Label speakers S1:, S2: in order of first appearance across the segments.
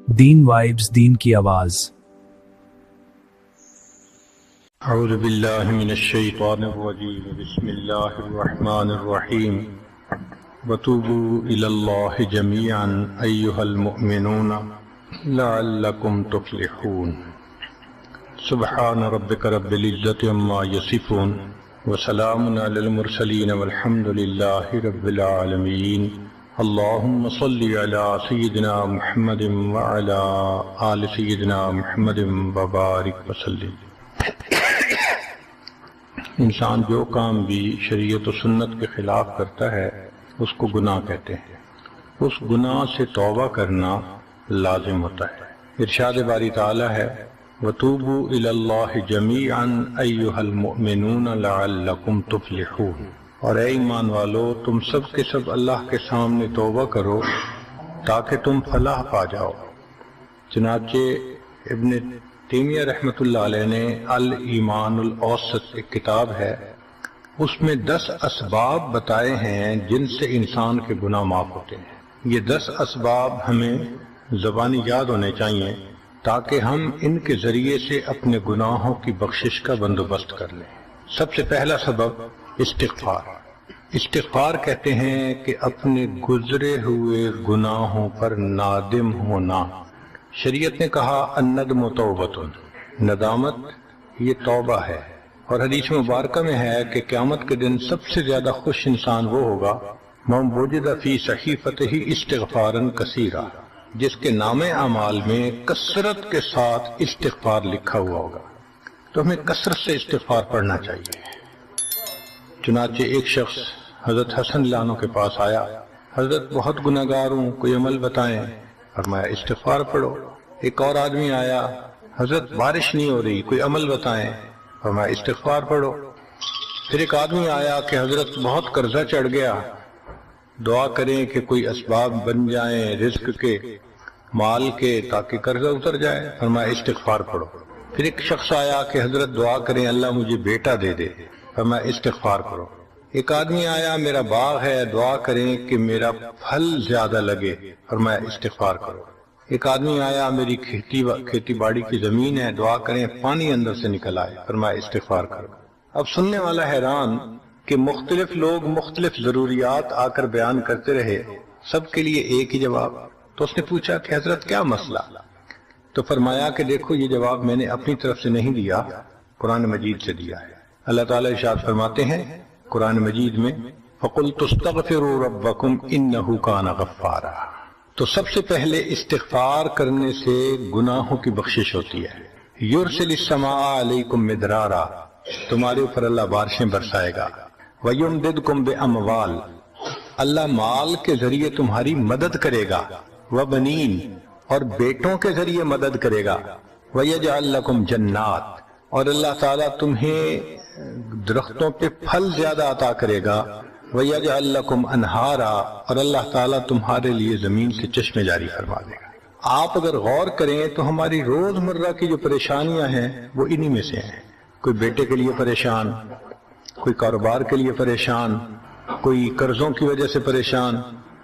S1: دین vibes, دین کی آواز۔
S2: اعوذ باللہ من الشیطان الرجیم، بسم اللہ الرحمن الرحیم، وتوبوا الی اللہ جمیعا ایھا المؤمنون لعلکم تفلحون۔ سبحان ربک رب العزۃ عما یصفون وسلام علی المرسلین والحمد للہ رب العالمین۔ اللہم صل علی سیدنا محمد وعلی آل سیدنا محمد وبارک وسلم۔ انسان جو کام بھی شریعت و سنت کے خلاف کرتا ہے اس کو گناہ کہتے ہیں، اس گناہ سے توبہ کرنا لازم ہوتا ہے۔ ارشاد باری تعالی ہے وَتُوبُوا إِلَى اللَّهِ جَمِيعًا أَيُّهَا الْمُؤْمِنُونَ لَعَلَّكُمْ تُفْلِحُونَ۔ اور اے ایمان والو، تم سب کے سب اللہ کے سامنے توبہ کرو تاکہ تم فلاح پا جاؤ۔ چنانچہ ابن تیمیہ رحمۃ اللہ علیہ نے الایمان الاوسط ایک کتاب ہے، اس میں 10 اسباب بتائے ہیں جن سے انسان کے گناہ معاف ہوتے ہیں۔ یہ 10 اسباب ہمیں زبانی یاد ہونے چاہیے تاکہ ہم ان کے ذریعے سے اپنے گناہوں کی بخشش کا بندوبست کر لیں۔ سب سے پہلا سبب استغفار۔ استغفار کہتے ہیں کہ اپنے گزرے ہوئے گناہوں پر نادم ہونا۔ شریعت نے کہا الندم توبۃ، ندامت یہ توبہ ہے، اور حدیث مبارکہ میں ہے کہ قیامت کے دن سب سے زیادہ خوش انسان وہ ہوگا من وجد فی صحیفتہ استغفارا کثیرا، جس کے نام اعمال میں کثرت کے ساتھ استغفار لکھا ہوا ہوگا۔ تو ہمیں کثرت سے استغفار پڑھنا چاہیے۔ چنانچہ ایک شخص حضرت حسن اللہ عنہ کے پاس آیا، حضرت بہت گناہگار ہوں، کوئی عمل بتائیں۔ فرمایا استغفار پڑھو۔ ایک اور آدمی آیا، حضرت بارش نہیں ہو رہی، کوئی عمل بتائیں۔ فرمایا استغفار پڑھو۔ پھر ایک آدمی آیا کہ حضرت بہت قرضہ چڑھ گیا، دعا کریں کہ کوئی اسباب بن جائیں رزق کے، مال کے، تاکہ قرضہ اتر جائے۔ فرمایا استغفار پڑھو۔ پھر ایک شخص آیا کہ حضرت دعا کریں اللہ مجھے بیٹا دے دے۔ فرمایا استغفار کرو۔ ایک آدمی آیا میرا باغ ہے، دعا کریں کہ میرا پھل زیادہ لگے۔ فرمایا استغفار کرو۔ ایک آدمی آیا میری کھیتی باڑی کی زمین ہے، دعا کریں پانی اندر سے نکل آئے۔ فرمایا استغفار کرو۔ اب سننے والا حیران کہ مختلف لوگ مختلف ضروریات آ کر بیان کرتے رہے، سب کے لیے ایک ہی جواب۔ تو اس نے پوچھا کہ حضرت کیا مسئلہ؟ تو فرمایا کہ دیکھو یہ جواب میں نے اپنی طرف سے نہیں دیا، قرآن مجید سے دیا ہے۔ اللہ تعالیٰ ارشاد فرماتے ہیں قرآن مجید میں فَقُلْتُ اسْتَغْفِرُوا رَبَّكُمْ إِنَّهُ كَانَ غَفَّارًا۔ تو سب سے پہلے استغفار کرنے سے گناہوں کی بخشش ہوتی ہے۔ يُرْسِلِ السَّمَاءَ عَلَيْكُمْ مِدْرَارًا، تمہارے اوپر اللہ بارشیں برسائے گا۔ وَيُمْدِدْكُمْ بِأَمْوَالٍ، اللہ مال کے ذریعے تمہاری مدد کرے گا۔ وَبَنِينَ، اور بیٹوں کے ذریعے مدد کرے گا۔ وَيَجْعَلْ لَكُمْ جَنَّاتٍ، اور اللہ تعالیٰ تمہیں درختوں پہ پھل زیادہ عطا کرے گا۔ وَيَجْعَلْ لَكُمْ أَنْهَارًا، اور اللہ تعالیٰ تمہارے لیے زمین سے چشمے جاری فرما دے گا۔ آپ اگر غور کریں تو ہماری روزمرہ کی جو پریشانیاں ہیں وہ انہی میں سے ہیں۔ کوئی بیٹے کے لیے پریشان، کوئی کاروبار کے لیے پریشان، کوئی قرضوں کی وجہ سے پریشان۔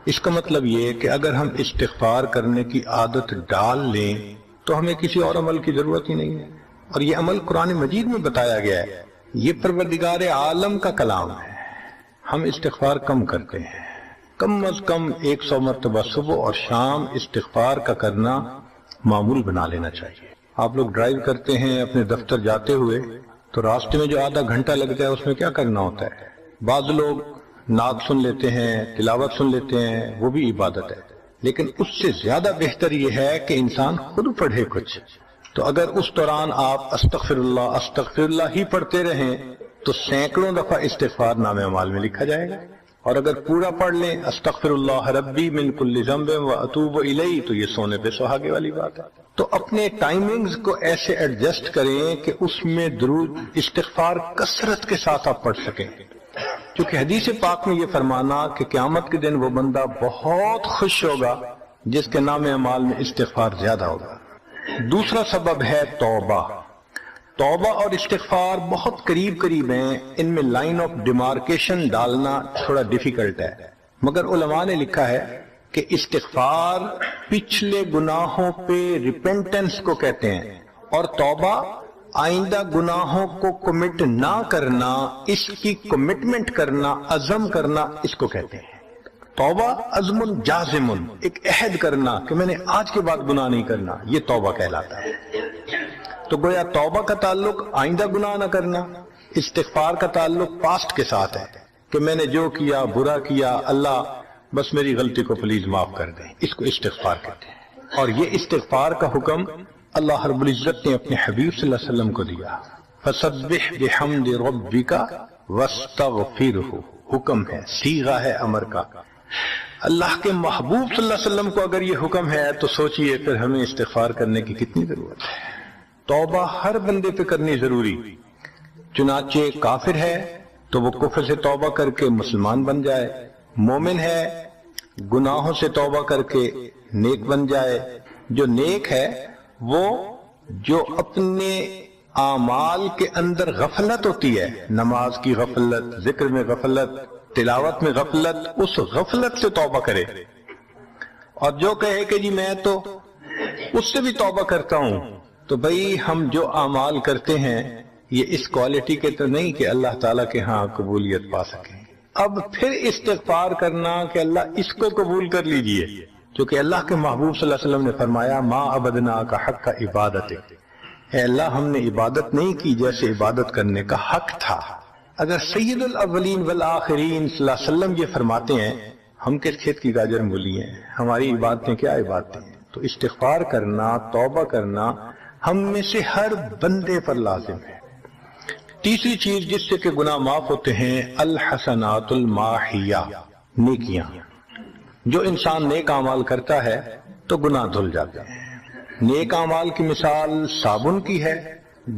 S2: اس کا مطلب یہ کہ اگر ہم استغفار کرنے کی عادت ڈال لیں تو ہمیں کسی اور عمل کی ضرورت ہی نہیں ہے۔ اور یہ عمل قرآن مجید میں بتایا گیا ہے، یہ پروردگار عالم کا کلام ہے۔ ہم استغفار کم کرتے ہیں، کم از کم 100 مرتبہ صبح اور شام استغفار کا کرنا معمول بنا لینا چاہیے۔ آپ لوگ ڈرائیو کرتے ہیں اپنے دفتر جاتے ہوئے تو راستے میں جو آدھا گھنٹہ لگتا ہے اس میں کیا کرنا ہوتا ہے؟ بعض لوگ نعت سن لیتے ہیں، تلاوت سن لیتے ہیں، وہ بھی عبادت ہے، لیکن اس سے زیادہ بہتر یہ ہے کہ انسان خود پڑھے کچھ۔ تو اگر اس دوران آپ استغفر اللہ ہی پڑھتے رہیں تو سینکڑوں دفعہ استغفار نامہ اعمال میں لکھا جائے گا، اور اگر پورا پڑھ لیں استغفر اللہ ربی من کل ذنب واتوب الیہ تو یہ سونے پہ سہاگے والی بات ہے۔ تو اپنے ٹائمنگز کو ایسے ایڈجسٹ کریں کہ اس میں درود استغفار کثرت کے ساتھ آپ پڑھ سکیں، کیونکہ حدیث پاک میں یہ فرمانا کہ قیامت کے دن وہ بندہ بہت خوش ہوگا جس کے نام اعمال میں استغفار زیادہ ہوگا۔ دوسرا سبب ہے توبہ۔ توبہ اور استغفار بہت قریب ہیں، ان میں لائن آف ڈیمارکیشن ڈالنا تھوڑا ڈیفیکلٹ ہے، مگر علماء نے لکھا ہے کہ استغفار پچھلے گناہوں پہ ریپینٹنس کو کہتے ہیں، اور توبہ آئندہ گناہوں کو کمٹ نہ کرنا، اس کی کمٹمنٹ کرنا، عزم کرنا، اس کو کہتے ہیں۔ توبہ عزم جازم، ایک عہد کرنا کہ میں نے آج کے بعد گناہ نہیں کرنا، یہ توبہ کہلاتا ہے۔ تو گویا توبہ کا تعلق آئندہ گناہ نہ کرنا، استغفار کا تعلق پاسٹ کے ساتھ ہے کہ میں نے جو کیا برا کیا، اللہ بس میری غلطی کو پلیز معاف کر دیں، اس کو استغفار کہتے ہیں۔ اور یہ استغفار کا حکم اللہ رب العزت نے اپنے حبیب صلی اللہ علیہ وسلم کو دیا، فسبح بحمد ربک واستغفرہ، حکم ہے، صیغہ ہے امر کا۔ اللہ کے محبوب صلی اللہ علیہ وسلم کو اگر یہ حکم ہے تو سوچئے پھر ہمیں استغفار کرنے کی کتنی ضرورت ہے۔ توبہ ہر بندے پہ کرنی ضروری، چنانچہ کافر ہے تو وہ کفر سے توبہ کر کے مسلمان بن جائے، مومن ہے گناہوں سے توبہ کر کے نیک بن جائے۔ جو نیک ہے وہ جو اپنے اعمال کے اندر غفلت ہوتی ہے، نماز کی غفلت، ذکر میں غفلت، تلاوت میں غفلت، اس غفلت سے توبہ کرے، اور جو کہے کہ جی میں تو اس سے بھی توبہ کرتا ہوں، تو بھئی ہم جو اعمال کرتے ہیں یہ اس کوالٹی کے تو نہیں کہ اللہ تعالیٰ کے ہاں قبولیت پا سکیں۔ اب پھر استغفار کرنا کہ اللہ اس کو قبول کر لیجئے، جو کہ اللہ کے محبوب صلی اللہ علیہ وسلم نے فرمایا ما عبدنا کا حق کا عبادت، اے اللہ ہم نے عبادت نہیں کی جیسے عبادت کرنے کا حق تھا۔ اگر سید الاولین والآخرین صلی اللہ علیہ وسلم یہ فرماتے ہیں، ہم کس کھیت کی گاجر مولی ہیں، ہماری عبادتیں کیا عبادتیں ہیں؟ تو استغفار کرنا، توبہ کرنا ہم میں سے ہر بندے پر لازم ہے۔ تیسری چیز جس سے کہ گناہ معاف ہوتے ہیں، الحسنات الماحیہ، نیکیاں۔ جو انسان نیک اعمال کرتا ہے تو گناہ دھل جاتے ہیں۔ نیک اعمال کی مثال صابن کی ہے،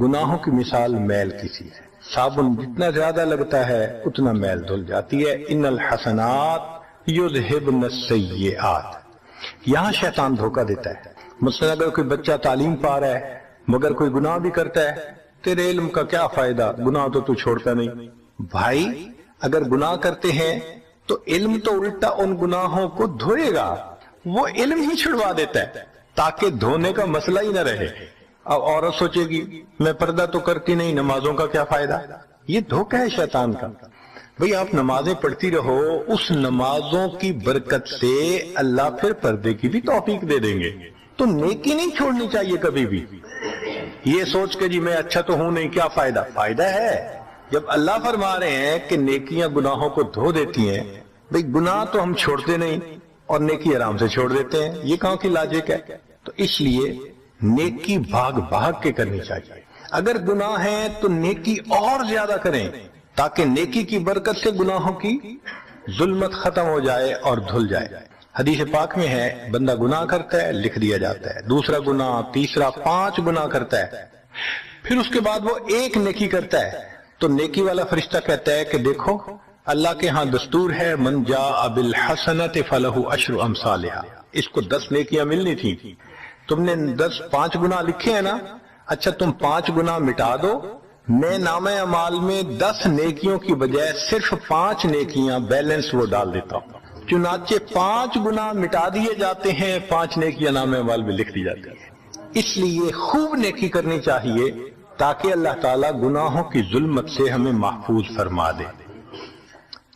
S2: گناہوں کی مثال میل کی سی ہے۔ صابن جتنا زیادہ لگتا ہے اتنا میل دھل جاتی ہے۔ ان الحسنات یذہبن السیئات، یہاں شیطان دھوکہ دیتا ہے۔ مثلا اگر کوئی بچہ تعلیم پا رہا ہے مگر کوئی گناہ بھی کرتا ہے، تیرے علم کا کیا فائدہ، گناہ تو چھوڑتا نہیں۔ بھائی اگر گناہ کرتے ہیں تو علم تو الٹا ان گناہوں کو دھوئے گا، وہ علم ہی چھڑوا دیتا ہے تاکہ دھونے کا مسئلہ ہی نہ رہے۔ اب عورت سوچے گی میں پردہ تو کرتی نہیں، نمازوں کا کیا فائدہ؟ یہ دھوکہ ہے شیطان کا۔ بھئی آپ نمازیں پڑھتی رہو، اس نمازوں کی برکت سے اللہ پھر پردے کی بھی توفیق دے دیں گے۔ تو نیکی نہیں چھوڑنی چاہیے کبھی بھی، یہ سوچ کے جی میں اچھا تو ہوں نہیں، کیا فائدہ؟ فائدہ ہے۔ جب اللہ فرما رہے ہیں کہ نیکیاں گناہوں کو دھو دیتی ہیں، بھئی گناہ تو ہم چھوڑتے نہیں اور نیکی آرام سے چھوڑ دیتے ہیں، یہ کہاں کی لاجک ہے؟ تو اس لیے نیکی بھاگ بھاگ کے کرنی چاہیے۔ اگر گناہ ہے تو نیکی اور زیادہ کریں تاکہ نیکی کی برکت سے گناہوں کی ظلمت ختم ہو جائے اور دھل جائے۔ حدیث پاک میں ہے بندہ گناہ کرتا ہے لکھ دیا جاتا ہے، دوسرا گناہ، تیسرا، 5 گناہ کرتا ہے، پھر اس کے بعد وہ ایک نیکی کرتا ہے تو نیکی والا فرشتہ کہتا ہے کہ دیکھو اللہ کے ہاں دستور ہے من جاء بالحسنۃ فلہ عشر امثالھا، اس کو 10 نیکیاں ملنی تھی، تم نے 5 گناہ لکھے ہیں نا، اچھا تم 5 گناہ مٹا دو، میں نامہ اعمال میں 10 نیکیوں کی بجائے صرف 5 نیکیاں بیلنس وہ ڈال دیتا ہوں۔ چنانچہ 5 گناہ مٹا دیے جاتے ہیں، 5 نیکیاں نامہ اعمال میں لکھ دی جاتی ہیں۔ اس لیے خوب نیکی کرنی چاہیے تاکہ اللہ تعالیٰ گناہوں کی ظلمت سے ہمیں محفوظ فرما دے۔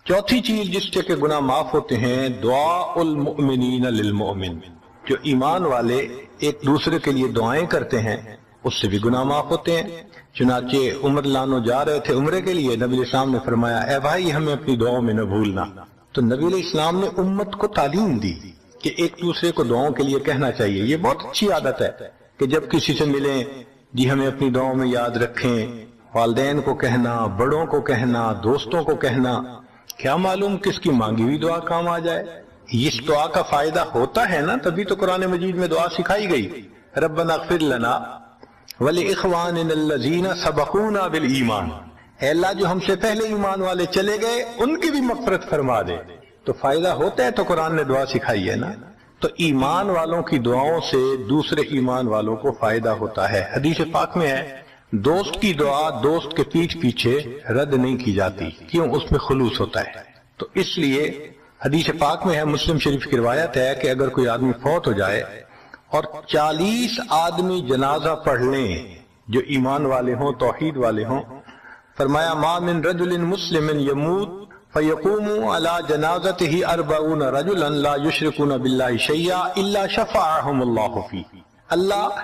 S2: چوتھی چیز جس سے کہ گناہ معاف ہوتے ہیں، دعاء المؤمنین للمؤمن، جو ایمان والے ایک دوسرے کے لیے دعائیں کرتے ہیں اس سے بھی گناہ معاف ہوتے ہیں۔ چنانچہ عمر لانو جا رہے تھے عمرے کے لیے، نبی علیہ السلام نے فرمایا اے بھائی ہمیں اپنی دعاؤں میں نہ بھولنا۔ تو نبی علیہ السلام نے امت کو تعلیم دی کہ ایک دوسرے کو دعاؤں کے لیے کہنا چاہیے۔ یہ بہت اچھی عادت ہے کہ جب کسی سے ملیں جی ہمیں اپنی دعاؤں میں یاد رکھیں، والدین کو کہنا، بڑوں کو کہنا، دوستوں کو کہنا، کیا معلوم کس کی مانگی ہوئی دعا کام آ جائے۔ اس دعا کا فائدہ ہوتا ہے نا، تبھی تو قرآن مجید میں دعا سکھائی گئی، ربنا اغفر لنا ولاخواننا الذین سبقونا بالایمان، اے اللہ جو ہم سے پہلے ایمان والے چلے گئے ان کی بھی مغفرت فرما دے۔ تو فائدہ ہوتا ہے تو قرآن نے دعا سکھائی ہے نا۔ تو ایمان والوں کی دعاؤں سے دوسرے ایمان والوں کو فائدہ ہوتا ہے۔ حدیث پاک میں ہے دوست کی دعا دوست کے پیٹھ پیچھے رد نہیں کی جاتی، کیوں؟ اس میں خلوص ہوتا ہے۔ تو اس لیے حدیث پاک میں ہے، مسلم شریف کی روایت ہے کہ اگر کوئی آدمی فوت ہو جائے اور 40 آدمی جنازہ پڑھ لیں جو ایمان والے ہوں، توحید والے ہوں، فرمایا ما من رجل مسلم یموت فیقوم علی جنازتہ 40 رجلا لا یشرکون باللہ شیئا الا شفعهم اللہ فیہ، اللہ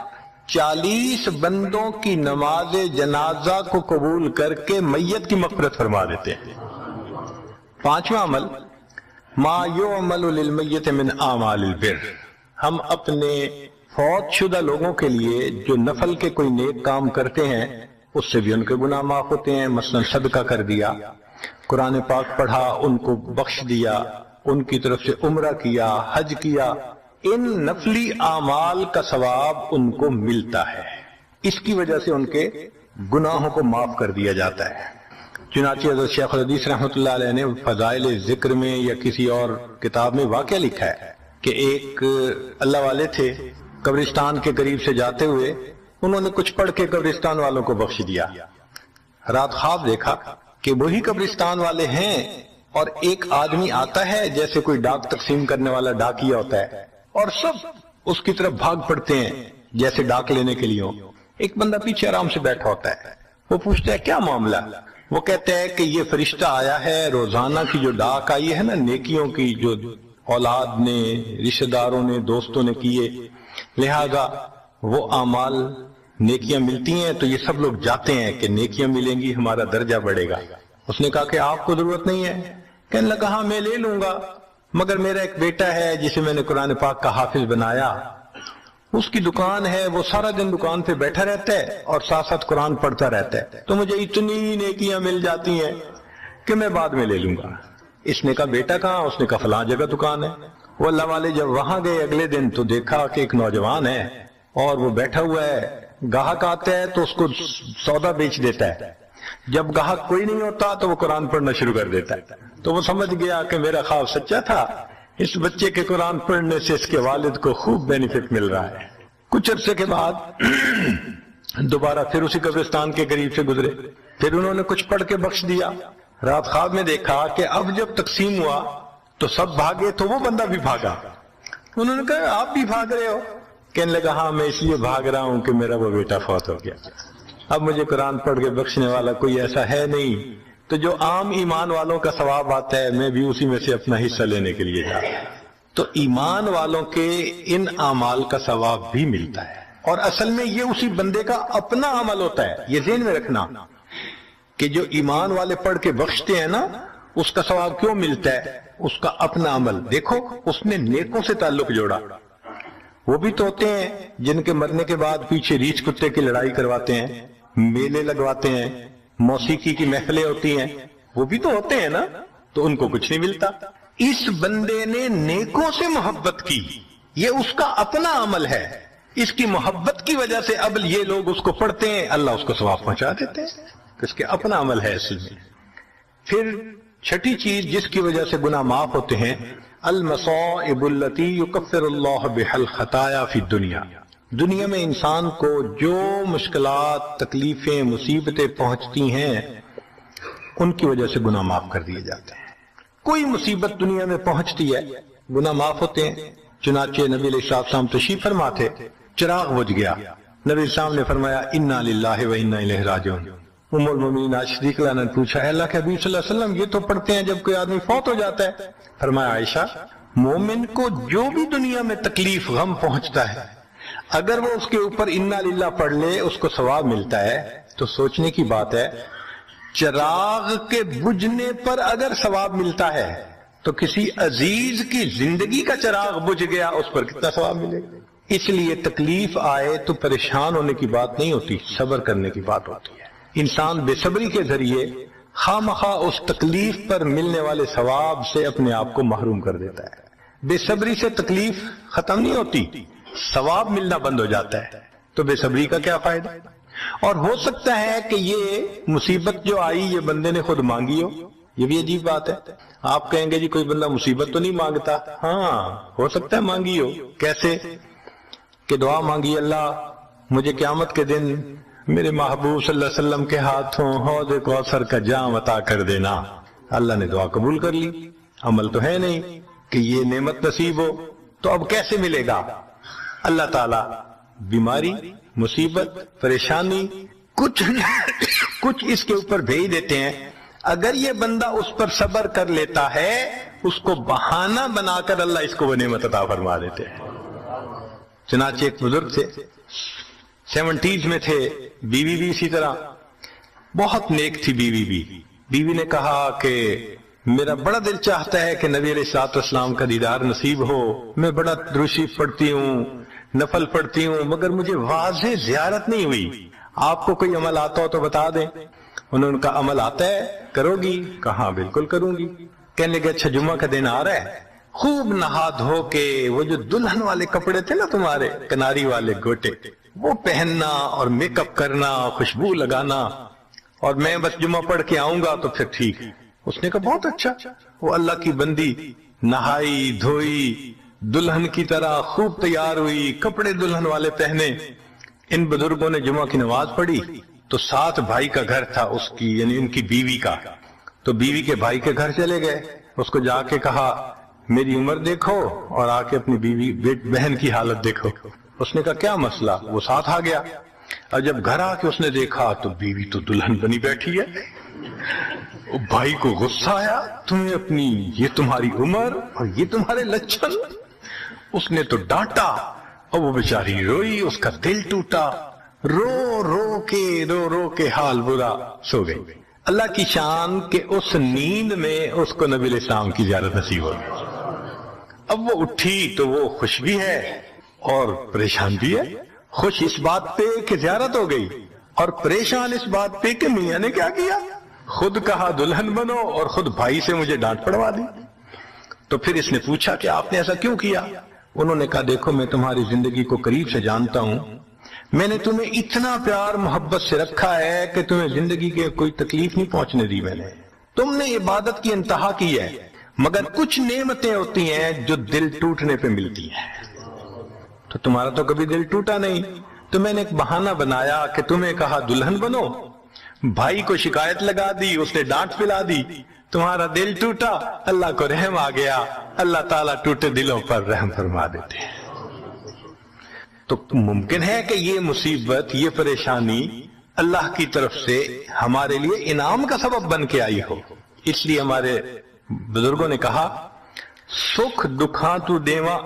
S2: 40 بندوں کی نماز جنازہ کو قبول کر کے میت کی مغفرت فرما دیتے ہیں۔ پانچواں عمل ما یعمل للمیت من اعمال البر، ہم اپنے فوت شدہ لوگوں کے لیے جو نفل کے کوئی نیک کام کرتے ہیں اس سے بھی ان کے گناہ معاف ہوتے ہیں۔ مثلا صدقہ کر دیا، قرآن پاک پڑھا، ان کو بخش دیا، ان کی طرف سے عمرہ کیا، حج کیا، ان نفلی اعمال کا ثواب ان کو ملتا ہے، اس کی وجہ سے ان کے گناہوں کو معاف کر دیا جاتا ہے۔ چنانچہ حضرت شیخ الحدیث رحمۃ اللہ علیہ نے فضائل ذکر میں یا کسی اور کتاب میں واقعہ لکھا ہے کہ ایک اللہ والے تھے، قبرستان کے قریب سے جاتے ہوئے انہوں نے کچھ پڑھ کے قبرستان والوں کو بخش دیا۔ رات خواب دیکھا کہ وہی قبرستان والے ہیں اور ایک آدمی آتا ہے جیسے کوئی ڈاک تقسیم کرنے والا ڈاکیا ہوتا ہے، اور سب اس کی طرف بھاگ پڑتے ہیں جیسے ڈاک لینے کے لیے ہو۔ ایک بندہ پیچھے آرام سے بیٹھا ہوتا ہے، وہ پوچھتا ہے کیا معاملہ؟ وہ کہتے ہیں کہ یہ فرشتہ آیا ہے، روزانہ کی جو ڈاک آئی ہے نا نیکیوں کی، جو اولاد نے، رشتہ داروں نے، دوستوں نے کیے، لہذا وہ اعمال نیکیاں ملتی ہیں تو یہ سب لوگ جاتے ہیں کہ نیکیاں ملیں گی، ہمارا درجہ بڑھے گا۔ اس نے کہا کہ آپ کو ضرورت نہیں ہے؟ کہنے لگا ہاں میں لے لوں گا، مگر میرا ایک بیٹا ہے جسے میں نے قرآن پاک کا حافظ بنایا، اس کی دکان ہے، وہ سارا دن دکان پہ بیٹھا رہتا ہے اور ساتھ ساتھ قرآن پڑھتا رہتا ہے، تو مجھے اتنی نیکیاں مل جاتی ہیں کہ میں بعد میں لے لوں گا۔ اس نے کہا بیٹا کہاں؟ اس نے کہا فلاں جگہ دکان ہے۔ وہ اللہ والے جب وہاں گئے اگلے دن تو دیکھا کہ ایک نوجوان ہے اور وہ بیٹھا ہوا ہے، گاہک آتا ہے تو اس کو سودا بیچ دیتا ہے، جب گاہک کوئی نہیں ہوتا تو وہ قرآن پڑھنا شروع کر دیتا ہے۔ تو وہ سمجھ گیا کہ میرا خواب سچا تھا، اس بچے کے قرآن پڑھنے سے اس کے والد کو خوب بینیفٹ مل رہا ہے۔ کچھ عرصے کے بعد دوبارہ پھر اسی قبرستان کے قریب سے گزرے، پھر انہوں نے کچھ پڑھ کے بخش دیا۔ رات خواب میں دیکھا کہ اب جب تقسیم ہوا تو سب بھاگے تو وہ بندہ بھی بھاگا۔ انہوں نے کہا آپ بھی بھاگ رہے ہو؟ کہنے لگا ہاں میں اس لیے بھاگ رہا ہوں کہ میرا وہ بیٹا فوت ہو گیا، اب مجھے قرآن پڑھ کے بخشنے والا کوئی ایسا ہے نہیں، تو جو عام ایمان والوں کا ثواب آتا ہے میں بھی اسی میں سے اپنا حصہ لینے کے لیے جا رہا ہوں۔ تو ایمان والوں کے ان اعمال کا ثواب بھی ملتا ہے، اور اصل میں یہ اسی بندے کا اپنا عمل ہوتا ہے۔ یہ ذہن میں رکھنا کہ جو ایمان والے پڑھ کے بخشتے ہیں نا، اس کا ثواب کیوں ملتا ہے؟ اس کا اپنا عمل۔ دیکھو اس نے نیکوں سے تعلق جوڑا، وہ بھی تو ہوتے ہیں جن کے مرنے کے بعد پیچھے ریچھ کتے کی لڑائی کرواتے ہیں، میلے لگواتے ہیں، موسیقی کی محفلیں ہوتی ہیں، وہ بھی تو ہوتے ہیں نا، تو ان کو کچھ نہیں ملتا۔ اس بندے نے نیکوں سے محبت کی، یہ اس کا اپنا عمل ہے، اس کی محبت کی وجہ سے اب یہ لوگ اس کو پڑھتے ہیں، اللہ اس کو ثواب پہنچا دیتے ہیں، اس کے اپنا عمل ہے اصل میں۔ پھر چھٹی چیز جس کی وجہ سے گناہ معاف ہوتے ہیں، المصائب التي يكفر الله بها الخطايا في الدنيا، دنیا میں انسان کو جو مشکلات، تکلیفیں، مصیبتیں پہنچتی ہیں ان کی وجہ سے گناہ معاف کر دیے جاتے ہیں۔ کوئی مصیبت دنیا میں پہنچتی ہے گناہ معاف ہوتے ہیں۔ چنانچہ نبی علیہ السلام تشریف فرما تھے، چراغ بجھ گیا، نبی السلام نے فرمایا انا للہ و انا الیہ راجعون۔ ام المومنین عائشہ صدیقہ نے پوچھا اے اللہ کے حبیب صلی اللہ علیہ وسلم یہ تو پڑھتے ہیں جب کوئی آدمی فوت ہو جاتا ہے۔ فرمایا عائشہ مومن کو جو بھی دنیا میں تکلیف غم پہنچتا ہے اگر وہ اس کے اوپر انا للہ پڑھ لے اس کو ثواب ملتا ہے۔ تو سوچنے کی بات ہے، چراغ کے بجھنے پر اگر ثواب ملتا ہے تو کسی عزیز کی زندگی کا چراغ بجھ گیا اس پر کتنا ثواب ملے گا۔ اس لیے تکلیف آئے تو پریشان ہونے کی بات نہیں ہوتی، صبر کرنے کی بات ہوتی ہے۔ انسان بے صبری کے ذریعے خواہ مخواہ اس تکلیف پر ملنے والے ثواب سے اپنے آپ کو محروم کر دیتا ہے۔ بے صبری سے تکلیف ختم نہیں ہوتی، ثواب ملنا بند ہو جاتا ہے، تو بے صبری کا کیا فائدہ؟ اور ہو سکتا ہے کہ یہ مصیبت جو آئی یہ بندے نے خود مانگی ہو، یہ بھی عجیب بات ہے۔ آپ کہیں گے جی کوئی بندہ مصیبت تو نہیں مانگتا، ہاں ہو سکتا ہے مانگی ہو۔ کیسے؟ کہ دعا مانگی اللہ مجھے قیامت کے دن میرے محبوب صلی اللہ علیہ وسلم کے ہاتھوں حوض کوثر کا جام عطا کر دینا، اللہ نے دعا قبول کر لی۔ عمل تو ہے نہیں کہ یہ نعمت نصیب ہو، تو اب کیسے ملے گا؟ اللہ تعالیٰ بیماری، مصیبت، پریشانی کچھ اس کے اوپر بھیج دیتے ہیں. اگر یہ بندہ اس پر صبر کر لیتا ہے، اس کو بہانہ بنا کر اللہ اس کو وہ نعمت عطا فرما دیتے ہیں. چنانچہ ایک بزرگ تھے، 70s میں تھے، بیوی بھی اسی طرح بہت نیک تھی. بیوی نے کہا کہ میرا بڑا دل چاہتا ہے کہ نبی علیہ الصلوۃ والسلام کا دیدار نصیب ہو، میں بڑا درود شریف پڑھتی ہوں، نفل پڑھتی ہوں، مگر مجھے واضح زیارت نہیں ہوئی. آپ کو کوئی عمل آتا ہو تو بتا دیں. انہوں نے کہا عمل آتا ہے، کرو گی؟ کہا بالکل کروں گی. کہنے لگے اچھا جمعہ کا دن آ رہا ہے، خوب نہا دھو کے وہ جو دلہن والے کپڑے تھے نا تمہارے، کناری والے گوٹے، وہ پہننا اور میک اپ کرنا، خوشبو لگانا، اور میں بس جمعہ پڑھ کے آؤں گا تو پھر ٹھیک. اس نے کہا بہت اچھا. وہ اللہ کی بندی نہائی دھوئی، دلہن کی طرح خوب تیار ہوئی، کپڑے دلہن والے پہنے. ان بزرگوں نے جمعہ کی نماز پڑھی تو ساتھ بھائی کا گھر تھا اس کی، یعنی ان کی بیوی کا. تو بیوی کے بھائی کے گھر چلے گئے، اس کو جا کے کہا میری عمر دیکھو اور آ کے اپنی بیوی بہن کی حالت دیکھو. اس نے کہا کیا مسئلہ؟ وہ ساتھ آ گیا. اور جب گھر آ کے اس نے دیکھا تو بیوی تو دلہن بنی بیٹھی ہے. بھائی کو غصہ آیا، تمہیں اپنی یہ تمہاری عمر اور یہ تمہارے لچھن. اس نے تو ڈانٹا اور وہ بیچاری روئی، اس کا دل ٹوٹا، رو رو کے حال برا، سو گئی. اللہ کی شان کہ اس نیند میں اس کو نبی علیہ السلام کی زیارت نصیب ہو گئی. اب وہ اٹھی تو وہ خوش بھی ہے اور پریشان بھی ہے. خوش اس بات پہ کہ زیارت ہو گئی، اور پریشان اس بات پہ کہ میاں نے کیا کیا، خود کہا دلہن بنو اور خود بھائی سے مجھے ڈانٹ پڑوا دی. تو پھر اس نے پوچھا کہ آپ نے ایسا کیوں کیا؟ انہوں نے کہا دیکھو میں تمہاری زندگی کو قریب سے جانتا ہوں، میں نے تمہیں اتنا پیار محبت سے رکھا ہے کہ تمہیں زندگی کے کوئی تکلیف نہیں پہنچنے دی. میں نے تم نے عبادت کی انتہا کی ہے، مگر کچھ نعمتیں ہوتی ہیں جو دل ٹوٹنے پہ ملتی ہیں. تو تمہارا تو کبھی دل ٹوٹا نہیں، تو میں نے ایک بہانہ بنایا کہ تمہیں کہا دلہن بنو، بھائی کو شکایت لگا دی، اس نے ڈانٹ پلا دی، تمہارا دل ٹوٹا، اللہ کو رحم آ گیا. اللہ تعالیٰ ٹوٹے دلوں پر رحم فرما دیتے ہیں. تو ممکن ہے کہ یہ مصیبت، یہ پریشانی اللہ کی طرف سے ہمارے لیے انعام کا سبب بن کے آئی ہو. اس لیے ہمارے بزرگوں نے کہا سکھ دکھاں تو دیواں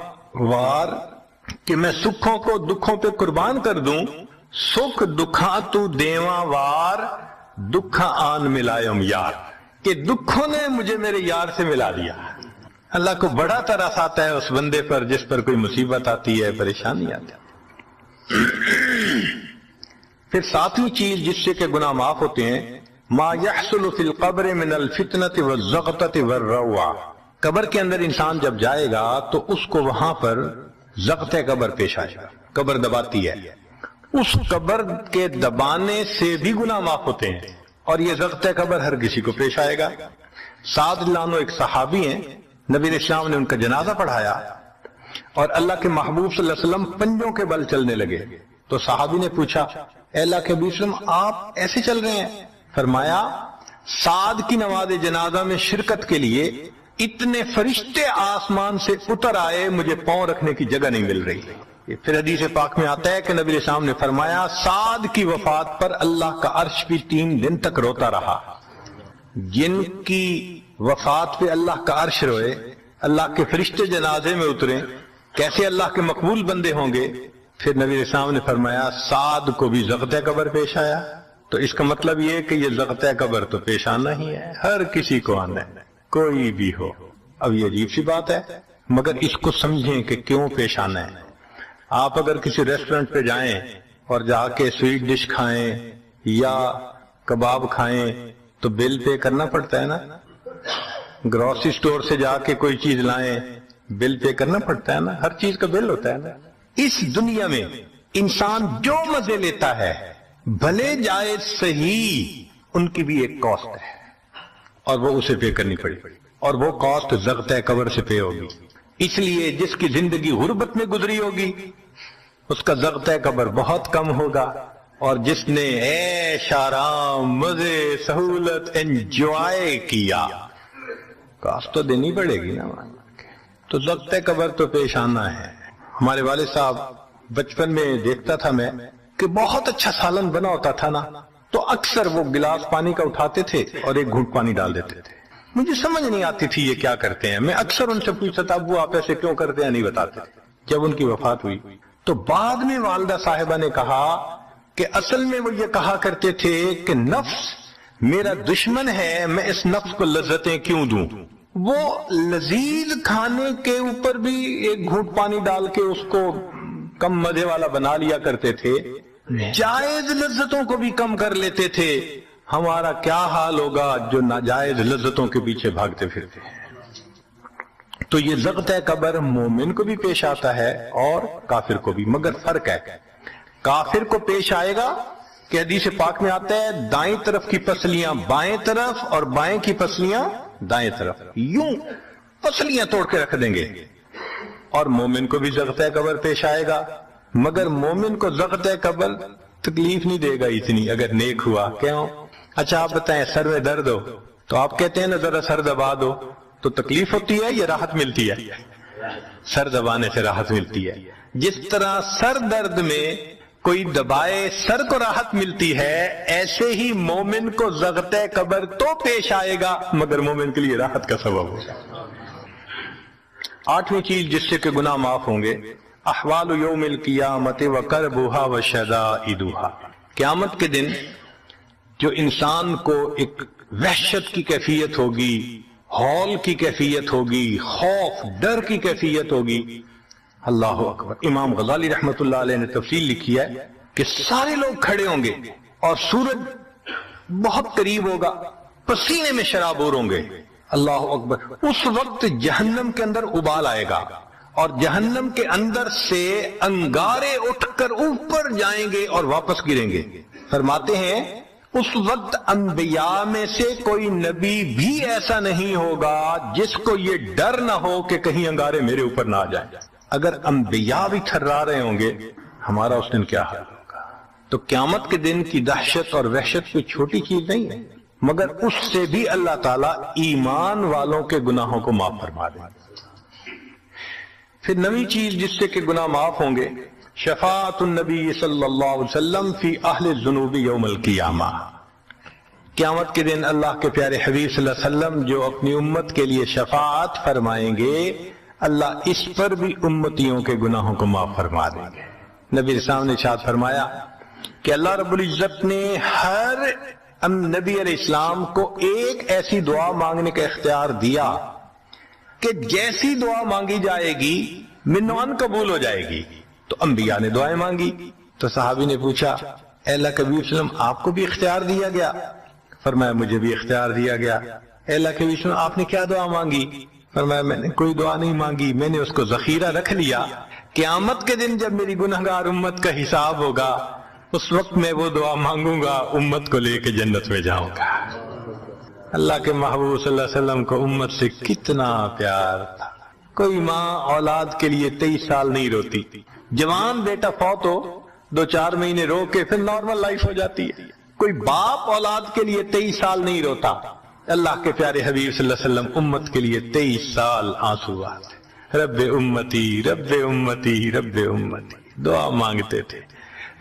S2: وار، کہ میں سکھوں کو دکھوں پہ قربان کر دوں. سکھ دکھاں تو دیواں وار، دکھاں آن ملائم یار، کہ دکھوں نے مجھے میرے یار سے ملا دیا. اللہ کو بڑا ترس آتا ہے اس بندے پر جس پر کوئی مصیبت آتی ہے، پریشانی آتی ہے. پھر ساتویں چیز جس سے کہ گناہ معاف ہوتے ہیں، ما يحصل فی القبر من الفتنة والزغطة والروع. قبر کے اندر انسان جب جائے گا تو اس کو وہاں پر ضغط قبر پیش آئے گا. قبر دباتی ہے، اس قبر کے دبانے سے بھی گناہ معاف ہوتے ہیں، اور یہ ضغط قبر ہر کسی کو پیش آئے گا. سعد لانو ایک صحابی ہیں، نبی علیہ السلام نے ان کا جنازہ پڑھایا اور اللہ کے محبوب صلی اللہ علیہ وسلم پنجوں کے بل چلنے لگے. تو صحابی نے پوچھا اے اللہ کے حبیب صلی اللہ علیہ وسلم آپ ایسے چل رہے ہیں؟ فرمایا سعد کی نماز جنازہ میں شرکت کے لیے اتنے فرشتے آسمان سے اتر آئے، مجھے پاؤں رکھنے کی جگہ نہیں مل رہی. پھر حدیث پاک میں آتا ہے کہ نبی علیہ السلام نے فرمایا سعد کی وفات پر اللہ کا عرش بھی 3 دن تک روتا رہا. جن کی وفات پہ اللہ کا عرش روئے، اللہ کے فرشتے جنازے میں اترے، کیسے اللہ کے مقبول بندے ہوں گے. پھر نبی علیہ السلام نے فرمایا سعد کو بھی ضغط قبر پیش آیا. تو اس کا مطلب یہ کہ یہ ضغط قبر تو پیش آنا ہی ہے، ہر کسی کو آنا ہے، کوئی بھی ہو. اب یہ عجیب سی بات ہے، مگر اس کو سمجھیں کہ کیوں پیش آنا ہے. آپ اگر کسی ریسٹورنٹ پہ جائیں اور جا کے سویٹ ڈش کھائیں یا کباب کھائیں تو بل پے کرنا پڑتا ہے نا. گروسری سٹور سے جا کے کوئی چیز لائیں، بل پے کرنا پڑتا ہے نا. ہر چیز کا بل ہوتا ہے نا. اس دنیا میں انسان جو مزے لیتا ہے، بھلے جائے صحیح، ان کی بھی ایک کاسٹ ہے اور وہ اسے پے کرنی پڑی، اور وہ کاسٹ ضغط قبر سے پے ہوگی. اس لیے جس کی زندگی غربت میں گزری ہوگی اس کا ضغط قبر بہت کم ہوگا، اور جس نے عیش آرام مزے سہولت انجوائے کیا کاست تو دینی پڑے گی نا. تو ضبط قبر تو پیش آنا ہے. ہمارے والد صاحب بچپن میں دیکھتا تھا میں کہ بہت اچھا سالن بنا ہوتا تھا نا، تو اکثر وہ گلاس پانی کا اٹھاتے تھے اور ایک گھونٹ پانی ڈال دیتے تھے. مجھے سمجھ نہیں آتی تھی یہ کیا کرتے ہیں. میں اکثر ان سے پوچھتا تھا ابو آپ ایسے کیوں کرتے ہیں، نہیں بتاتے تھے. جب ان کی وفات ہوئی تو بعد میں والدہ صاحبہ نے کہا کہ اصل میں وہ یہ کہا کرتے تھے کہ نفس میرا دشمن ہے، میں اس نفس کو لذتیں کیوں دوں. وہ لذیذ کھانے کے اوپر بھی ایک گھونٹ پانی ڈال کے اس کو کم مزے والا بنا لیا کرتے تھے، جائز لذتوں کو بھی کم کر لیتے تھے. ہمارا کیا حال ہوگا جو ناجائز لذتوں کے پیچھے بھاگتے پھرتے ہیں. تو یہ ضبط قبر مومن کو بھی پیش آتا ہے اور کافر کو بھی، مگر فرق ہے. کافر کو پیش آئے گا کہ حدیث پاک میں آتا ہے دائیں طرف کی پسلیاں بائیں طرف اور بائیں کی پسلیاں دائیں طرف، یوں پسلیاں توڑ کے رکھ دیں گے. اور مومن کو بھی ضبط قبر پیش آئے گا، مگر مومن کو ضبط قبر تکلیف نہیں دے گا اتنی اگر نیک ہوا. کیوں؟ اچھا آپ بتائیں سر میں درد ہو تو آپ کہتے ہیں نا ذرا سر دبا دو، تو تکلیف ہوتی ہے یا راحت ملتی ہے؟ سر دبانے سے راحت ملتی ہے. جس طرح سر درد میں کوئی دبائے سر کو راحت ملتی ہے، ایسے ہی مومن کو ضبط قبر تو پیش آئے گا مگر مومن کے لیے راحت کا سبب ہوگا. 8ویں چیز جس سے کہ گناہ معاف ہوں گے، احوال یوم القیامت وکربھا وشدائدھا. قیامت کے دن جو انسان کو ایک وحشت کی کیفیت ہوگی، ہول کی کیفیت ہوگی، خوف ڈر کی کیفیت ہوگی. اللہ اکبر. امام غزالی رحمت اللہ علیہ نے تفصیل لکھی ہے کہ سارے لوگ کھڑے ہوں گے اور سورج بہت قریب ہوگا، پسینے میں شرابور ہوں گے. اللہ اکبر. اس وقت جہنم کے اندر ابال آئے گا اور جہنم کے اندر سے انگارے اٹھ کر اوپر جائیں گے اور واپس گریں گے. فرماتے ہیں اس وقت انبیاء میں سے کوئی نبی بھی ایسا نہیں ہوگا جس کو یہ ڈر نہ ہو کہ کہیں انگارے میرے اوپر نہ آ جائیں. اگر انبیاء بھی تھرا رہے ہوں گے ہمارا اس دن کیا حال ہوگا. تو قیامت کے دن کی دہشت اور وحشت کوئی چھوٹی چیز نہیں ہے، مگر اس سے بھی اللہ تعالیٰ ایمان والوں کے گناہوں کو معاف فرما دیں. پھر نویں چیز جس سے کہ گناہ معاف ہوں گے، شفاعت النبی صلی اللہ علیہ وسلم فی اہل الذنوب یوم القیامہ. قیامت کے دن اللہ کے پیارے حبیب صلی اللہ علیہ وسلم جو اپنی امت کے لیے شفاعت فرمائیں گے، اللہ اس پر بھی امتیوں کے گناہوں کو معاف فرما دیں گے. نبی اسلام نے ارشاد فرمایا کہ اللہ رب العزت نے ہر نبی علیہ السلام کو ایک ایسی دعا مانگنے کا اختیار دیا کہ جیسی دعا مانگی جائے گی منوان قبول ہو جائے گی. تو انبیاء نے دعائیں مانگی. تو صحابی نے پوچھا اے اللہ کے نبی وسلم آپ کو بھی اختیار دیا گیا؟ فرمایا مجھے بھی اختیار دیا گیا. اے اللہ کے نبی وسلم آپ نے کیا دعا مانگی؟ فرمایا میں نے کوئی دعا نہیں مانگی، میں نے اس کو ذخیرہ رکھ لیا. قیامت کے دن جب میری گنہگار امت کا حساب ہوگا اس وقت میں وہ دعا مانگوں گا، امت کو لے کے جنت میں جاؤں گا. اللہ کے محبوب صلی اللہ علیہ وسلم کو امت سے کتنا پیار تھا. کوئی ماں اولاد کے لیے 23 سال نہیں روتی. جوان بیٹا فوت ہو 2-4 مہینے رو کے پھر نارمل لائف ہو جاتی ہے. کوئی باپ اولاد کے لیے 23 سال نہیں روتا. اللہ کے پیارے حبیب صلی اللہ علیہ وسلم امت کے لیے 23 سال آنسو آتے. رب امتی رب امتی رب امتی دعا مانگتے تھے.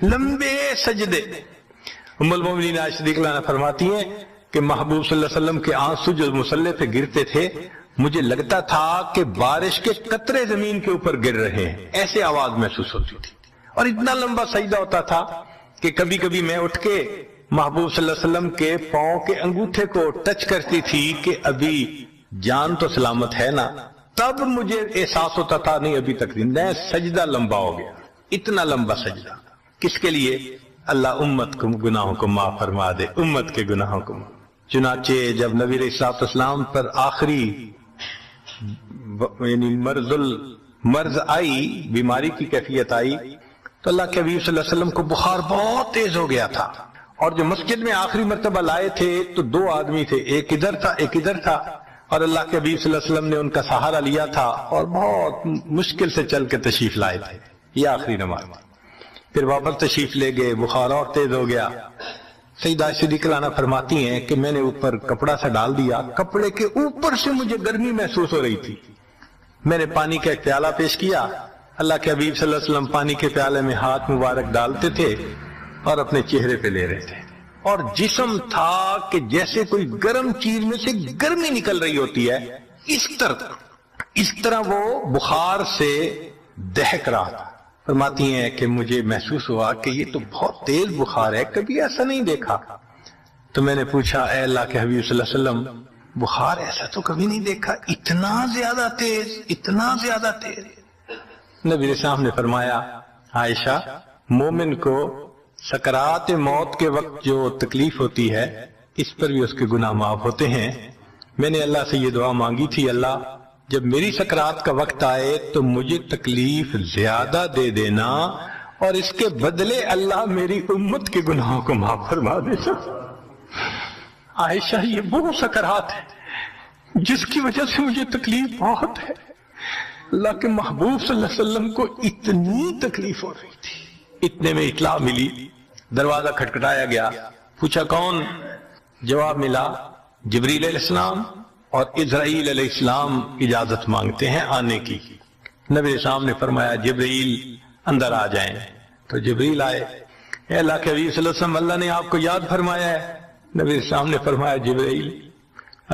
S2: لمبے سجدے. ام المومنین عائشہ صدیقہ عنہا فرماتی ہیں کہ محبوب صلی اللہ علیہ وسلم کے آنسو جو مصلی پہ گرتے تھے مجھے لگتا تھا کہ بارش کے قطرے زمین کے اوپر گر رہے ہیں، ایسے آواز محسوس ہوتی تھی. اور اتنا لمبا سجدہ ہوتا تھا کہ کبھی کبھی میں اٹھ کے محبوب صلی اللہ علیہ وسلم کے پاؤں کے انگوٹھے کو ٹچ کرتی تھی کہ ابھی جان تو سلامت ہے نا. تب مجھے احساس ہوتا تھا نہیں ابھی تک نہیں، سجدہ لمبا ہو گیا. اتنا لمبا سجدہ کس کے لیے؟ اللہ امت کو گناہوں کو معاف فرما دے، امت کے گناہوں کو. چنانچہ جب نبی علیہ السلام پر آخری یعنی مرض آئی، بیماری کی کیفیت آئی، تو اللہ کے حبیب صلی اللہ علیہ وسلم کو بخار بہت تیز ہو گیا تھا. اور جو مسجد میں آخری مرتبہ لائے تھے تو 2 آدمی تھے، ایک ادھر تھا ایک ادھر تھا، اور اللہ کے حبیب صلی اللہ علیہ وسلم نے ان کا سہارا لیا تھا اور بہت مشکل سے چل کے تشریف لائے تھے. یہ آخری نماز. پھر واپس تشریف لے گئے، بخار اور تیز ہو گیا. سیدہ صدیقہ عنہا فرماتی ہیں کہ میں نے اوپر کپڑا سا ڈال دیا، کپڑے کے اوپر سے مجھے گرمی محسوس ہو رہی تھی، میں نے پانی کا ایک پیالہ پیش کیا، اللہ کے حبیب صلی اللہ علیہ وسلم پانی کے پیالے میں ہاتھ مبارک ڈالتے تھے اور اپنے چہرے پہ لے رہے تھے، اور جسم تھا کہ جیسے کوئی گرم چیز میں سے گرمی نکل رہی ہوتی ہے، اس طرح وہ بخار سے دہک رہا تھا۔ فرماتی ہیں کہ مجھے محسوس ہوا کہ یہ تو بہت تیز بخار ہے، کبھی ایسا نہیں دیکھا۔ تو میں نے پوچھا اے اللہ کے حبیب صلی اللہ علیہ وسلم، بخار ایسا تو کبھی نہیں دیکھا، اتنا زیادہ تیز، اتنا زیادہ تیز؟ نبی علیہ السلام نے فرمایا عائشہ، مومن کو سکرات موت کے وقت جو تکلیف ہوتی ہے اس پر بھی اس کے گناہ معاف ہوتے ہیں۔ میں نے اللہ سے یہ دعا مانگی تھی، اللہ جب میری سکرات کا وقت آئے تو مجھے تکلیف زیادہ دے دینا، اور اس کے بدلے اللہ میری امت کے گناہوں کو معاف فرما دینا۔ عائشہ، یہ وہ سکرات ہے جس کی وجہ سے مجھے تکلیف بہت ہے، اللہ کے محبوب صلی اللہ علیہ وسلم کو اتنی تکلیف ہو رہی تھی۔ اتنے میں اطلاع ملی، دروازہ کھٹکھٹایا گیا، پوچھا کون؟ جواب ملا جبریل علیہ السلام اور اسرائیل علیہ السلام اجازت مانگتے ہیں آنے کی۔ نبی علیہ السلام نے فرمایا جبریل اندر آ جائیں، تو جبریل آئے۔ اے اللہ کے حبیب صلی اللہ علیہ وسلم، اللہ نے آپ کو یاد فرمایا ہے۔ نبی علیہ السلام نے فرمایا جبریل،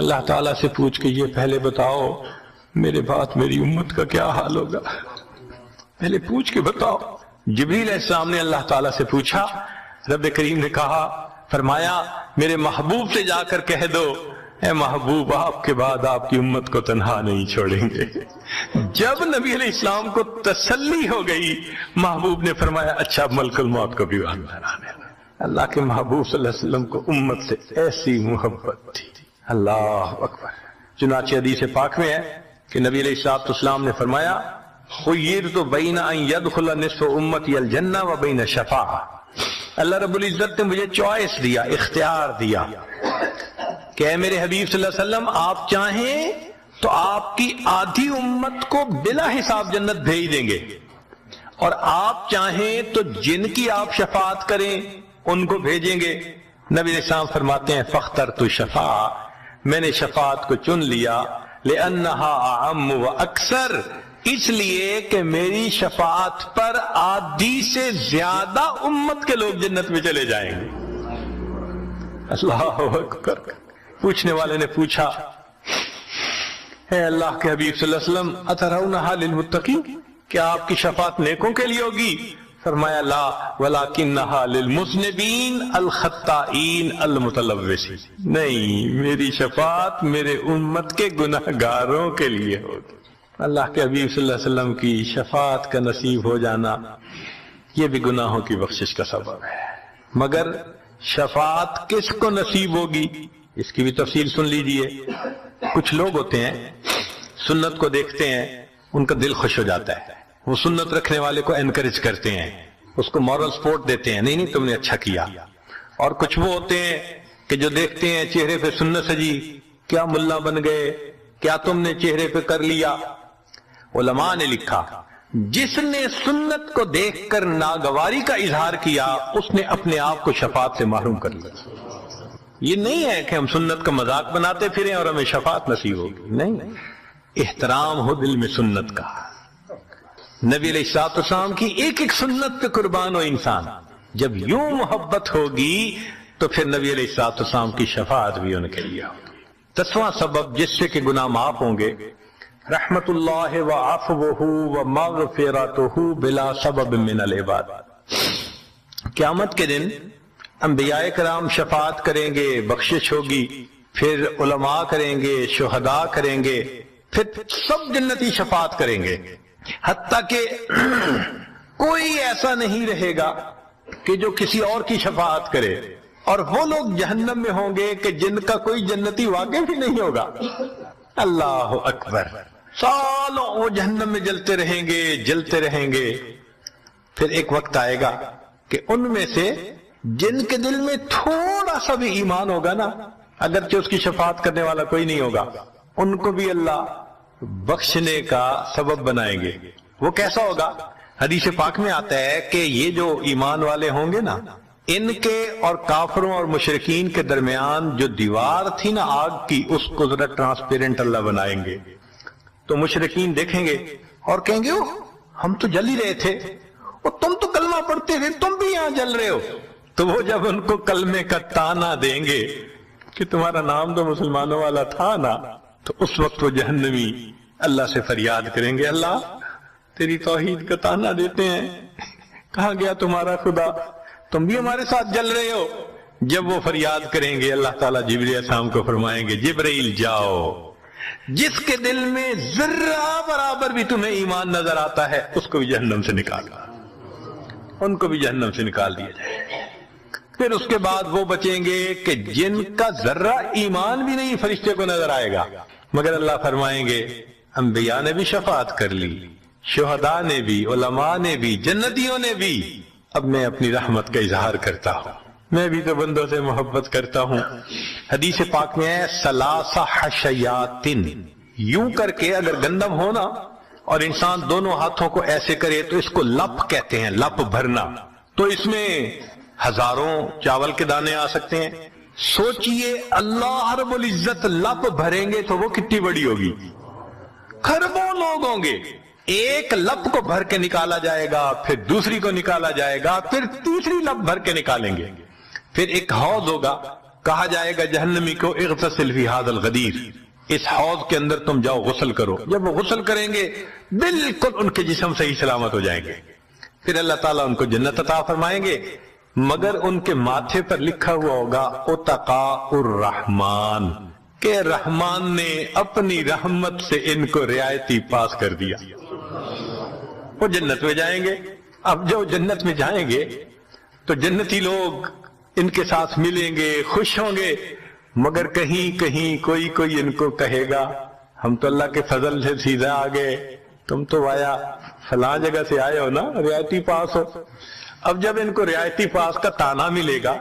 S2: اللہ تعالیٰ سے پوچھ کے یہ پہلے بتاؤ میرے بعد میری امت کا کیا حال ہوگا، پہلے پوچھ کے بتاؤ۔ جبریل علیہ السلام نے اللہ تعالیٰ سے پوچھا، رب کریم نے کہا، فرمایا میرے محبوب سے جا کر کہہ دو اے محبوب، آپ کے بعد آپ کی امت کو تنہا نہیں چھوڑیں گے۔ جب نبی علیہ السلام کو تسلی ہو گئی، محبوب نے فرمایا اچھا ملک الموت کو بھی اندر آنے لگا۔ اللہ کے محبوب صلی اللہ علیہ وسلم کو امت سے ایسی محبت تھی، اللہ اکبر۔ چنانچہ حدیث پاک میں ہے کہ نبی علیہ السلام نے فرمایا خیرت بین ان یدخل نصف امتی الجنہ و بین شفاعہ، اللہ رب العزت نے مجھے چوائس دیا، اختیار دیا کہ اے میرے حبیب صلی اللہ علیہ وسلم، آپ چاہیں تو آپ کی آدھی امت کو بلا حساب جنت بھیج دیں گے، اور آپ چاہیں تو جن کی آپ شفاعت کریں ان کو بھیجیں گے۔ نبی علیہ السلام فرماتے ہیں فاخترت الشفاعہ، میں نے شفاعت کو چن لیا، لأنہا اعم و اکثر، اس لیے کہ میری شفاعت پر آدھی سے زیادہ امت کے لوگ جنت میں چلے جائیں گے۔ اللہ اکبر۔ پوچھنے والے نے پوچھا اے اللہ کے حبیب صلی اللہ علیہ وسلم، اترونہا للمتقین، کیا آپ کی شفاعت نیکوں کے لیے ہوگی؟ فرمایا لا ولکنہا للمذنبین الخطائین المتلوثین، نہیں، میری شفاعت میرے امت کے گناہگاروں کے لیے ہوگی۔ اللہ کے حبیب صلی اللہ علیہ وسلم کی شفاعت کا نصیب ہو جانا یہ بھی گناہوں کی بخشش کا سبب ہے۔ مگر شفاعت کس کو نصیب ہوگی اس کی بھی تفصیل سن لیجئے۔ کچھ لوگ ہوتے ہیں سنت کو دیکھتے ہیں، ان کا دل خوش ہو جاتا ہے، وہ سنت رکھنے والے کو انکریج کرتے ہیں، اس کو مورل سپورٹ دیتے ہیں، نہیں تم نے اچھا کیا۔ اور کچھ وہ ہوتے ہیں کہ جو دیکھتے ہیں چہرے پہ سنت سجی، کیا ملا بن گئے، کیا تم نے چہرے پہ کر لیا۔ علماء نے لکھا جس نے سنت کو دیکھ کر ناگواری کا اظہار کیا اس نے اپنے آپ کو شفاعت سے محروم کر لیا۔ یہ نہیں ہے کہ ہم سنت کا مذاق بناتے پھریں اور ہمیں شفاعت نصیب ہوگی، نہیں، احترام ہو دل میں سنت کا۔ نبی علیہ السلام کی ایک ایک سنت پہ قربان ہو انسان، جب یوں محبت ہوگی تو پھر نبی علیہ السلام کی شفاعت بھی ان کے لیے ہوگی۔ 10واں سبب جس سے کہ گناہ معاف ہوں گے، رحمت اللہ و عفوہ و مغفرتہ بلا سبب من العباد، قیامت کے دن انبیاء کرام شفاعت کریں گے، بخشش ہوگی، پھر علماء کریں گے، شہداء کریں گے، پھر سب جنتی شفاعت کریں گے، حتیٰ کہ کوئی ایسا نہیں رہے گا کہ جو کسی اور کی شفاعت کرے، اور وہ لوگ جہنم میں ہوں گے کہ جن کا کوئی جنتی واقع بھی نہیں ہوگا۔ اللہ اکبر۔ سالوں وہ جہنم میں جلتے رہیں گے، جلتے رہیں گے، پھر ایک وقت آئے گا کہ ان میں سے جن کے دل میں تھوڑا سا بھی ایمان ہوگا نا، اگرچہ اس کی شفاعت کرنے والا کوئی نہیں ہوگا، ان کو بھی اللہ بخشنے کا سبب بنائیں گے۔ وہ کیسا ہوگا؟ حدیث پاک میں آتا ہے کہ یہ جو ایمان والے ہوں گے نا، ان کے اور کافروں اور مشرکین کے درمیان جو دیوار تھی نا آگ کی، اس کو ذرا ٹرانسپیرنٹ اللہ بنائیں گے، تو مشرکین دیکھیں گے اور کہیں گے ہم تو جل ہی رہے تھے، اور تم تو کلمہ پڑھتے تھے، تم بھی یہاں جل رہے ہو۔ تو وہ جب ان کو کلمے کا تانا دیں گے کہ تمہارا نام تو مسلمانوں والا تھا نا، تو اس وقت وہ جہنمی اللہ سے فریاد کریں گے، اللہ تیری توحید کا تانا دیتے ہیں، کہاں گیا تمہارا خدا، تم بھی ہمارے ساتھ جل رہے ہو۔ جب وہ فریاد کریں گے، اللہ تعالیٰ جبرائیل علیہ السلام کو فرمائیں گے، جبرائیل جاؤ، جس کے دل میں ذرہ برابر بھی تمہیں ایمان نظر آتا ہے اس کو بھی جہنم سے نکالا، ان کو بھی جہنم سے نکال دیا جائے۔ پھر اس کے بعد وہ بچیں گے کہ جن کا ذرہ ایمان بھی نہیں فرشتے کو نظر آئے گا، مگر اللہ فرمائیں گے انبیاء نے بھی شفاعت کر لی، شہداء نے بھی، علماء نے بھی، جنتیوں نے بھی، اب میں اپنی رحمت کا اظہار کرتا ہوں، میں بھی تو بندوں سے محبت کرتا ہوں۔ حدیث پاک میں ہے ثلاث حشیات، یوں کر کے اگر گندم ہونا اور انسان دونوں ہاتھوں کو ایسے کرے تو اس کو لپ کہتے ہیں، لپ بھرنا، تو اس میں ہزاروں چاول کے دانے آ سکتے ہیں۔ سوچئے اللہ رب العزت لپ بھریں گے تو وہ کتنی بڑی ہوگی، کھربوں لوگ ہوں گے، ایک لپ کو بھر کے نکالا جائے گا، پھر دوسری کو نکالا جائے گا، پھر تیسری لپ بھر کے نکالیں گے، پھر ایک حوض ہوگا، کہا جائے گا جہنمی کو اغتسل فی ھذا الغدیر، اس حوض کے اندر تم جاؤ غسل کرو۔ جب وہ غسل کریں گے بالکل ان کے جسم صحیح سلامت ہو جائیں گے، پھر اللہ تعالیٰ ان کو جنت عطا فرمائیں گے، مگر ان کے ماتھے پر لکھا ہوا ہوگا اتقاء الرحمن، کہ رحمان نے اپنی رحمت سے ان کو رعایتی پاس کر دیا، وہ جنت میں جائیں گے۔ اب جو جنت میں جائیں گے تو جنتی لوگ ان کے ساتھ ملیں گے، خوش ہوں گے، مگر کہیں کہیں کوئی ان کو کہے گا ہم تو اللہ کے فضل سے سیدھا آ گئے، تم تو آیا فلاں جگہ سے آئے ہو نا، رعایتی پاس ہو۔ اب جب ان کو رعایتی پاس کا تانا ملے گا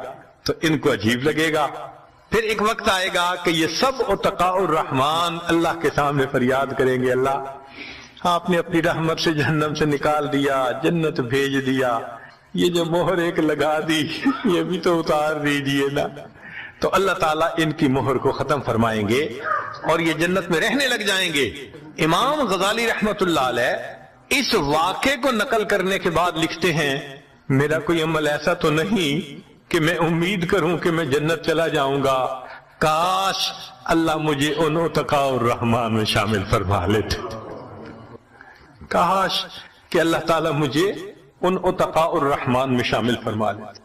S2: تو ان کو عجیب لگے گا، پھر ایک وقت آئے گا کہ یہ سب اتقاء الرحمن اللہ کے سامنے فریاد کریں گے، اللہ آپ نے اپنی رحمت سے جہنم سے نکال دیا، جنت بھیج دیا، یہ جو مہر ایک لگا دی یہ بھی تو اتار دیجئے نا۔ تو اللہ تعالیٰ ان کی مہر کو ختم فرمائیں گے اور یہ جنت میں رہنے لگ جائیں گے۔ امام غزالی رحمت اللہ علیہ اس واقعے کو نقل کرنے کے بعد لکھتے ہیں، میرا کوئی عمل ایسا تو نہیں کہ میں امید کروں کہ میں جنت چلا جاؤں گا، کاش اللہ مجھے ان اتقاء الرحمن میں شامل فرما لیتے، کاش کہ اللہ تعالیٰ مجھے ان اتقاء الرحمن میں شامل فرما لیتے۔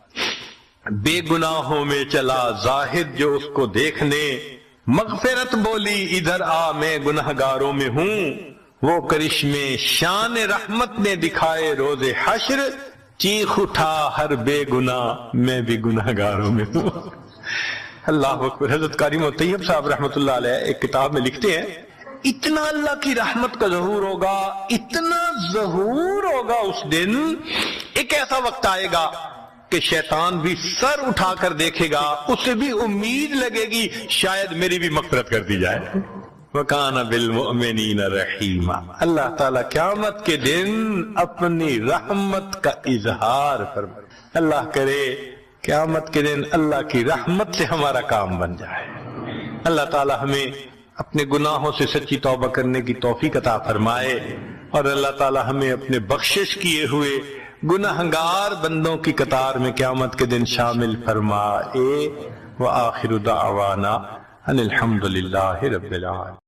S2: بے گناہوں میں چلا زاہد جو اس کو دیکھنے، مغفرت بولی ادھر آ میں گنہگاروں میں ہوں، وہ کرشمے شان رحمت نے دکھائے روز حشر، چیخ اٹھا ہر بے گناہ میں بھی گنہگاروں میں ہوں۔ اللہ اکبر۔ حضرت قاری طیب صاحب رحمت اللہ علیہ ایک کتاب میں لکھتے ہیں، اتنا اللہ کی رحمت کا ظہور ہوگا، اتنا ظہور ہوگا اس دن، ایک ایسا وقت آئے گا کہ شیطان بھی سر اٹھا کر دیکھے گا، اسے بھی امید لگے گی شاید میری بھی مغفرت کر دی جائے۔ وَكَانَ بِالْمُؤْمِنِينَ رَحِيمًا۔ اللہ تعالیٰ قیامت کے دن اپنی رحمت کا اظہار فرمائے۔ اللہ کرے قیامت کے دن اللہ کی رحمت سے ہمارا کام بن جائے۔ اللہ تعالیٰ ہمیں اپنے گناہوں سے سچی توبہ کرنے کی توفیق عطا فرمائے، اور اللہ تعالیٰ ہمیں اپنے بخشش کیے ہوئے گناہگار بندوں کی قطار میں قیامت کے دن شامل فرمائے۔ وآخر دعوانا ان الحمد للہ رب العالمین۔